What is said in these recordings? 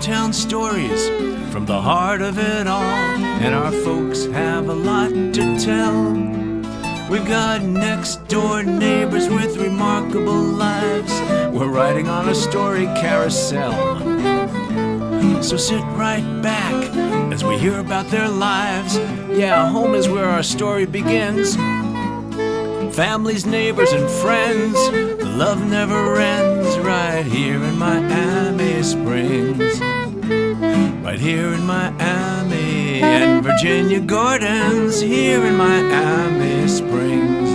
hometown stories from the heart of it all, and our folks have a lot to tell. We've got next door neighbors with remarkable lives. We're riding on a story carousel. So sit right back as we hear about their lives. Yeah, home is where our story begins. Families, neighbors, and friends, the love never ends. Right here in Miami Springs, right here in Miami, and Virginia Gordon's here in Miami Springs.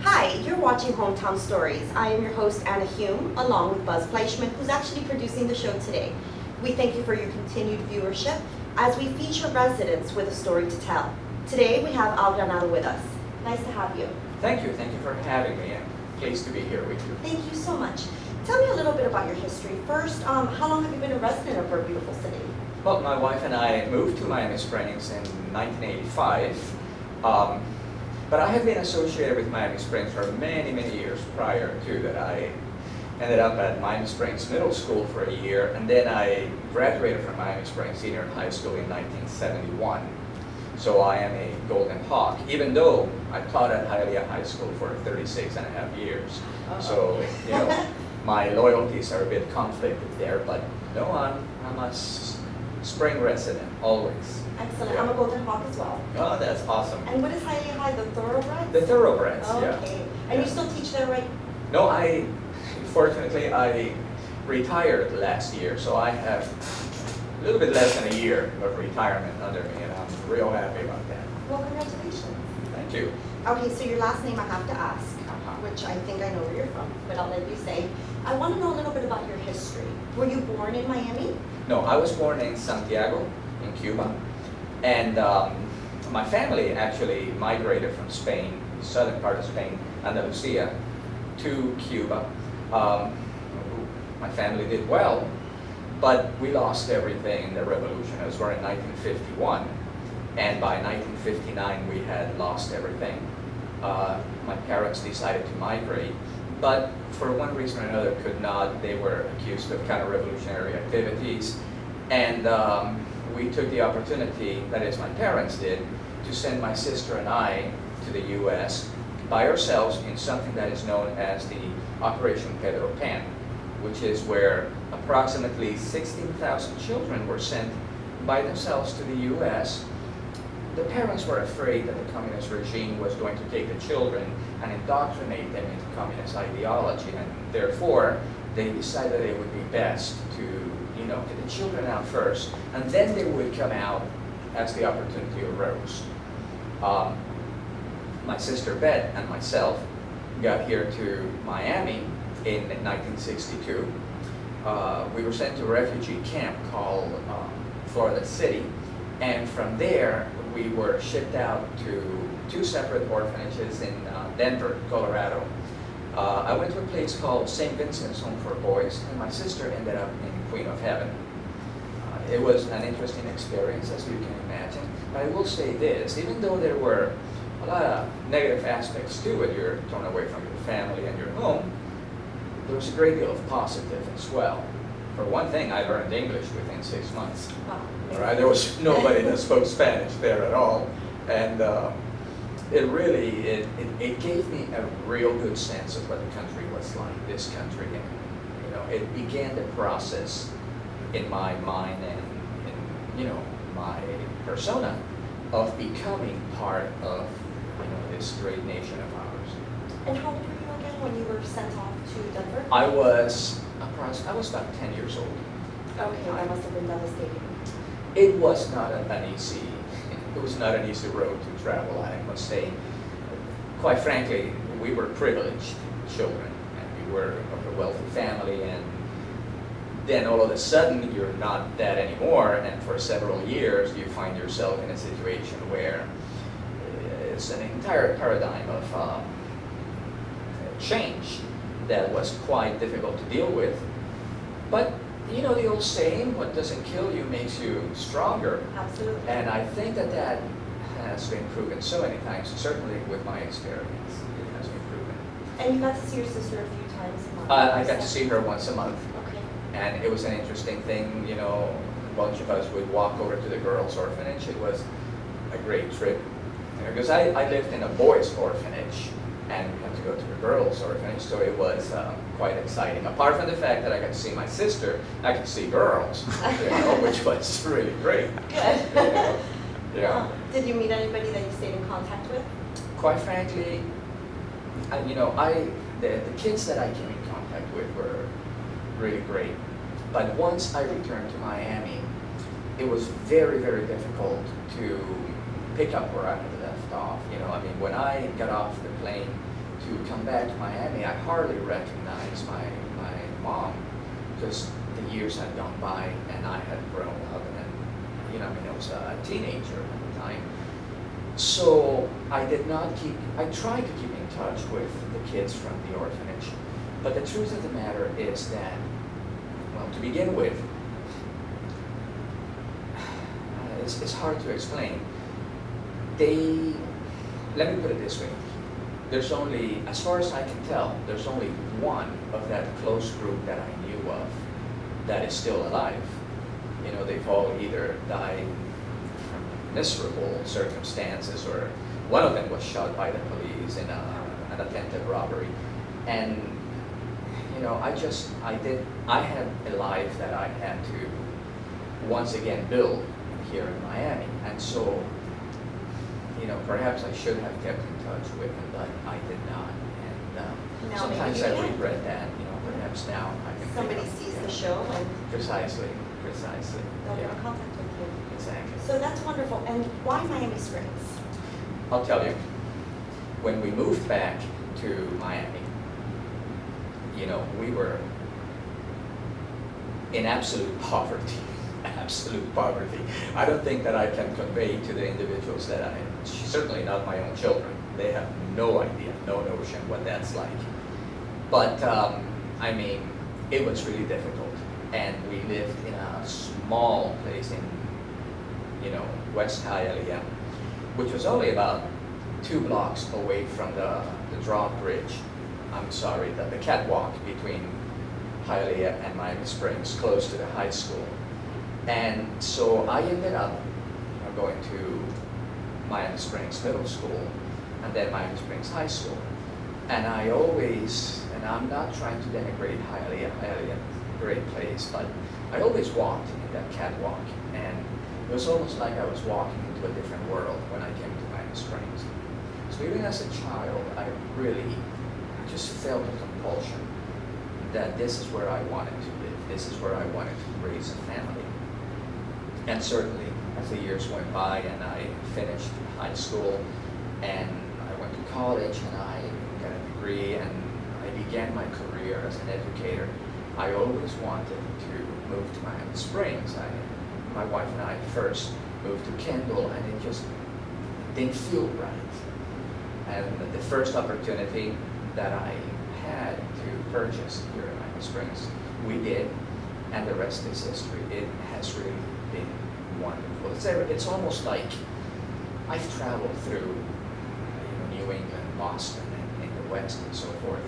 Hi, you're watching Hometown Stories. I am your host, Anna Hume, along with Buzz Fleischman, who's actually producing the show today. We thank you for your continued viewership as we feature residents with a story to tell. Today we have Al Granado with us. Nice to have you. Thank you for having me. I'm pleased to be here with you. Thank you so much. Tell me a little bit about your history. First, how long have you been a resident of our beautiful city? Well, my wife and I moved to Miami Springs in 1985, but I have been associated with Miami Springs for many years prior to that. I ended up at Miami Springs Middle School for a year, and then I graduated from Miami Springs Senior High School in 1971. So I am a Golden Hawk, even though I taught at Hialeah High School for 36 and a half years. So, you know, my loyalties are a bit conflicted there, but no, I'm a spring resident, always. Excellent. Yeah. I'm a Golden Hawk as well. Oh, that's awesome. And what is Hialeah High, the Thoroughbreds? The Thoroughbreds, yeah. Okay. And you still teach there, right? No, fortunately, I retired last year, so I have a little bit less than a year of retirement under me, and I'm real happy about that. Well, congratulations. Thank you. Okay, so your last name I have to ask, which I think I know where you're from, but I'll let you say. I want to know a little bit about your history. Were you born in Miami? No, I was born in Santiago, in Cuba, and my family actually migrated from Spain, the southern part of Spain, Andalusia, to Cuba. My family did well, but we lost everything in the revolution. I was born in 1951, and by 1959 we had lost everything. My parents decided to migrate, but for one reason or another could not. They were accused of counter-revolutionary activities, and we took the opportunity, that is my parents did, to send my sister and I to the US by ourselves in something that is known as the Operation Pedro Pan, which is where approximately 16,000 children were sent by themselves to the US. The parents were afraid that the communist regime was going to take the children and indoctrinate them into communist ideology, and therefore they decided it would be best to, you know, get the children out first, and then they would come out as the opportunity arose. My sister Beth and myself got here to Miami in 1962. We were sent to a refugee camp called Florida City, and from there we were shipped out to two separate orphanages in Denver, Colorado. I went to a place called St. Vincent's Home for Boys, and my sister ended up in Queen of Heaven. It was an interesting experience, as you can imagine, but I will say this: even though there were a lot of negative aspects to it, you're torn away from your family and your home, there was a great deal of positive as well. For one thing, I learned English within 6 months. Wow. All right, there was nobody that spoke Spanish there at all, and it really it gave me a real good sense of what the country was like. This country, and you know, it began the process in my mind and in, you know, my persona of becoming part of, you know, this great nation of ours. And how old were you again when you were sent off to Denver? I was about 10 years old. Okay, that must have been devastating. It was not an easy road to travel. I must say, quite frankly, we were privileged children, and we were of a wealthy family, and then all of a sudden you're not that anymore, and for several years you find yourself in a situation where it's an entire paradigm of change that was quite difficult to deal with. But you know the old saying, what doesn't kill you makes you stronger. Absolutely. And I think that has been proven so many times, certainly with my experience, it has been proven. And you got to see your sister a few times a month? I got to see her once a month, Okay. and it was an interesting thing. You know, a bunch of us would walk over to the girls' orphanage. It was a great trip, you know, because I lived in a boys' orphanage, and we had to go to the girls' orphanage, so it was quite exciting. Apart from the fact that I got to see my sister, I could see girls, you know, which was really great. Good. You know? Yeah. Did you meet anybody that you stayed in contact with? Quite frankly, the kids that I came in contact with were really great. But once I returned to Miami, it was very, very difficult to pick up where I had left off. You know, I mean, when I got off the plane to come back to Miami, I hardly recognized my mom, because the years had gone by and I had grown up, and you know, I mean, I was a teenager at the time. So I tried to keep in touch with the kids from the orphanage, but the truth of the matter is that, well, to begin with, it's hard to explain. Let me put it this way, there's only, as far as I can tell, there's only one of that close group that I knew of that is still alive. You know, they've all either died from miserable circumstances, or one of them was shot by the police in an attempted robbery. And, you know, I had a life that I had to once again build here in Miami. And so, you know, perhaps I should have kept in touch with them, but I did not. And Now sometimes maybe you I can. regret that. You know, perhaps now I can. Somebody sees the show and Precisely. they'll get in contact with you. Exactly. So that's wonderful. And why Miami Springs? I'll tell you, when we moved back to Miami, you know, we were in absolute poverty. Absolute poverty. I don't think that I can convey to the individuals that certainly not my own children. They have no idea, no notion what that's like. But, I mean, it was really difficult. And we lived in a small place in, you know, West Hialeah, which was only about 2 blocks away from the drawbridge. I'm sorry, the catwalk between Hialeah and Miami Springs, close to the high school. And so I ended up going to Miami Springs Middle School and then Miami Springs High School. And I always, and I'm not trying to denigrate Hialeah, great place, but I always walked in that catwalk, and it was almost like I was walking into a different world when I came to Miami Springs. So even as a child, I just felt a compulsion that this is where I wanted to live, this is where I wanted to raise a family. And certainly, as the years went by and I finished high school and I went to college and I got a degree and I began my career as an educator, I always wanted to move to Miami Springs. My wife and I first moved to Kendall, and it just didn't feel right. And the first opportunity that I had to purchase here in Miami Springs, we did, and the rest is history. It has really been wonderful. It's almost like I've traveled through New England, Boston, and in the West and so forth.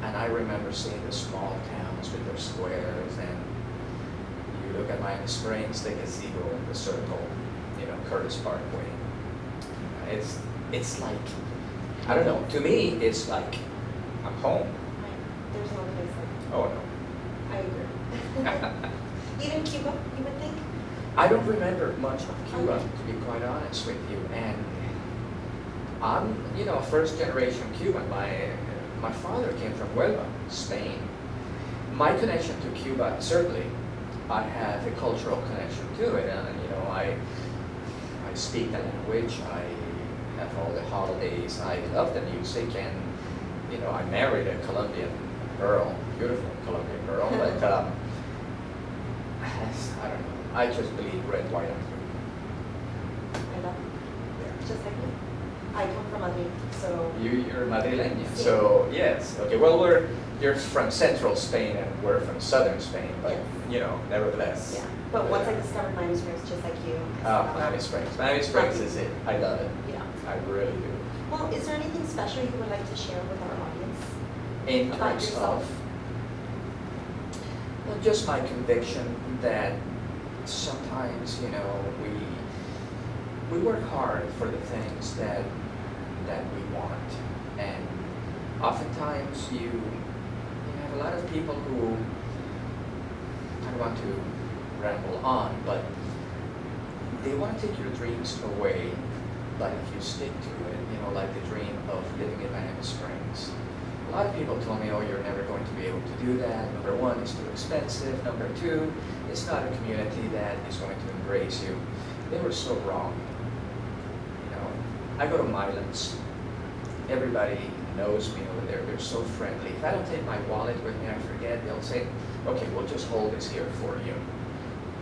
And I remember seeing the small towns with their squares, and you look at Miami Springs, the gazebo, the circle, Curtis Parkway. It's like, I don't know, to me, it's like I'm home. Right. There's no place like Oh, no. I agree. Even Cuba, you would think? I don't remember much of Cuba, to be quite honest with you. And I'm, a first generation Cuban. My father came from Huelva, Spain. My connection to Cuba, certainly, I have a cultural connection to it. And, I speak the language, I have all the holidays, I love the music, and, I married a Colombian girl, beautiful Colombian girl, but I don't know. I just believe red, white, and blue. I love it. Yeah. Just like me. I come from Madrid, so. You're Madrileña, Sí. so yes. Okay, well, you're from central Spain and we're from southern Spain, but, Yes. nevertheless. Yeah, but once I discovered Miami Springs, just like you. I said, Miami Springs. Miami Springs is it. I love it. Yeah. I really do. Well, is there anything special you would like to share with our audience? In about terms yourself? of, well, just my conviction that sometimes, we work hard for the things that we want, and oftentimes you have a lot of people who, I don't want to ramble on, but they want to take your dreams away, but if you stick to it, like the dream of living in Miami Springs. A lot of people told me, oh, you're never going to be able to do that. Number one, it's too expensive. Number two, it's not a community that is going to embrace you. They were so wrong. I go to Milan's. Everybody knows me over there. They're so friendly. If I don't take my wallet with me, I forget, they'll say, okay, we'll just hold this here for you.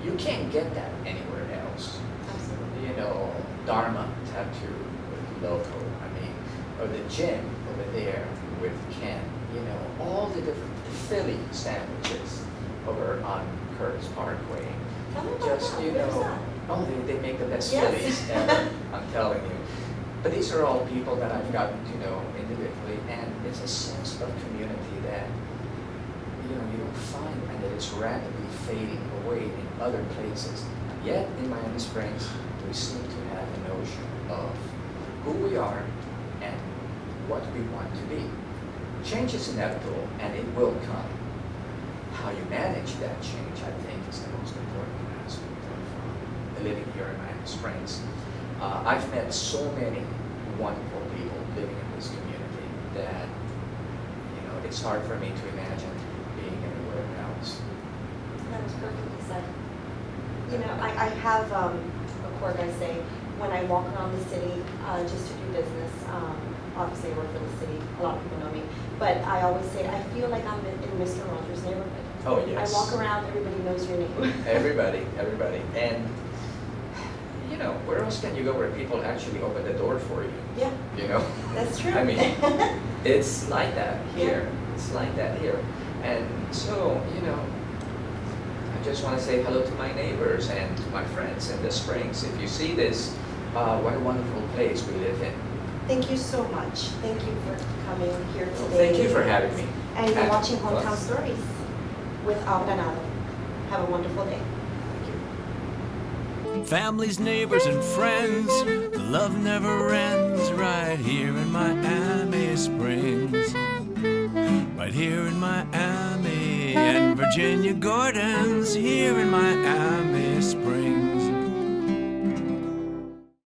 You can't get that anywhere else. Absolutely. Dharma tattoo with logo, or the gym over there with Ken, all the different Philly sandwiches over on Curtis Parkway. Tell me about Just, that. Where's that? oh, they make the best Yes. Phillies ever, I'm telling you. But these are all people that I've gotten to know individually, and it's a sense of community that, you don't find, and that it's rapidly fading away in other places. Yet, in Miami Springs, we seem to have a notion of who we are and what we want to be. Change is inevitable, and it will come. How you manage that change, I think, is the most important aspect of living here in Miami Springs. I've met so many wonderful people living in this community that, it's hard for me to imagine being anywhere else. That was perfectly said. I have a quote I say when I walk around the city just to do business. Obviously, I work for the city. A lot of people know me. But I always say I feel like I'm in Mr. Rogers' neighborhood. Oh, yes. I walk around, everybody knows your name. Everybody. And, where else can you go where people actually open the door for you? Yeah, that's true. I mean, it's like that here. It's like that here. And so, I just want to say hello to my neighbors and to my friends in the Springs. If you see this, what a wonderful place we live in. Thank you so much. Thank you for coming here today. Well, thank you for having me. And you're And watching Hometown us. Stories with Granado. Have a wonderful day. Families, neighbors, and friends, the love never ends right here in Miami Springs. Right here in Miami, and Virginia Gardens here in Miami Springs.